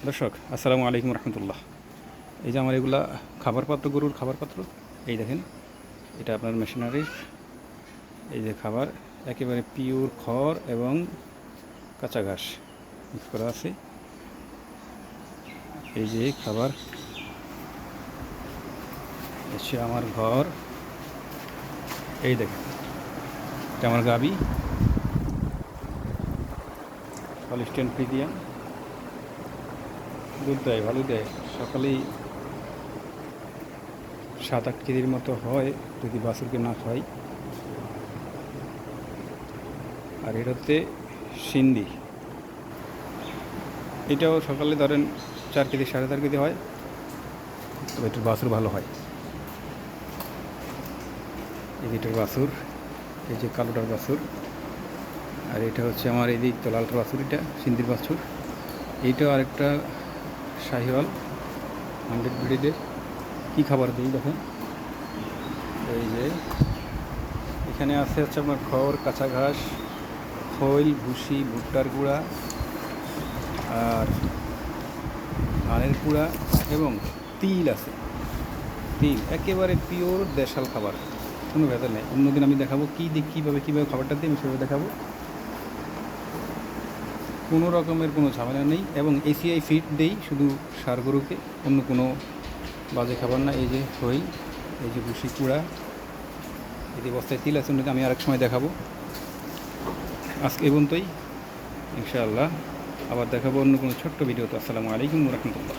দর্শক আসসালামু আলাইকুম রহমতুল্লাহ। এই যে আমার এগুলা খাবার পাত্র, গরুর খাবার পাত্র। এই দেখেন, এটা আপনার মেশিনারির এই যে খাবার, একেবারে পিওর খড় এবং কাঁচা ঘাস মিক্স করা আছে। এই যে খাবার হচ্ছে আমার ঘর। এই দেখেন, এটা আমার গাবি হলিস্টিয়ান ফ্রিজিয়ান। দুধ দেয়, ভালো দেয়। সকালেই 7-8 কেজির মতো হয় যদি বাছুরকে না খাই। আর এটাতে সিন্ধি, এটাও সকালে ধরেন 4 কেজি 4.5 কেজি হয়, তবে এটার বাছুর ভালো হয়। এই যে এটার বাছুর, এই যে কালোটার বাছুর। আর এটা হচ্ছে আমার এই দিক তো লালটার বাছুর, এটা সিন্ধির বাছুর। এইটাও আরেকটা শাহিওয়াল 100 ব্রিডের। কী খাবার দিই দেখেন, এই যে এখানে আছে হচ্ছে আপনার খড়, কাঁচা ঘাস, খৈল, ভুসি, ভুট্টার গুঁড়া আর ধানের গুঁড়া এবং তিল আছে। তিল একেবারে পিওর দেশাল খাবার, কোনো ভেজাল নেই। অন্যদিন আমি দেখাবো কীভাবে খাবারটা দিই, আমি সেভাবে দেখাবো। কোনো রকমের কোনো ঝামেলা নেই এবং এসিআই ফিড দেই শুধু ষাঁড় গরুকে, অন্য কোনো বাজে খাবার না। এই যে খৈল, এই যে ভুসি কুড়া, এই যে বস্তায় তিল আছে, অন্যদিন আমি আরেক সময় দেখাবো। আজকে এই পর্যন্তই, ইনশাআল্লাহ আবার দেখাবো অন্য কোনো ছোট্ট ভিডিওতে। আসসালামু আলাইকুম রহমতুল্লাহ।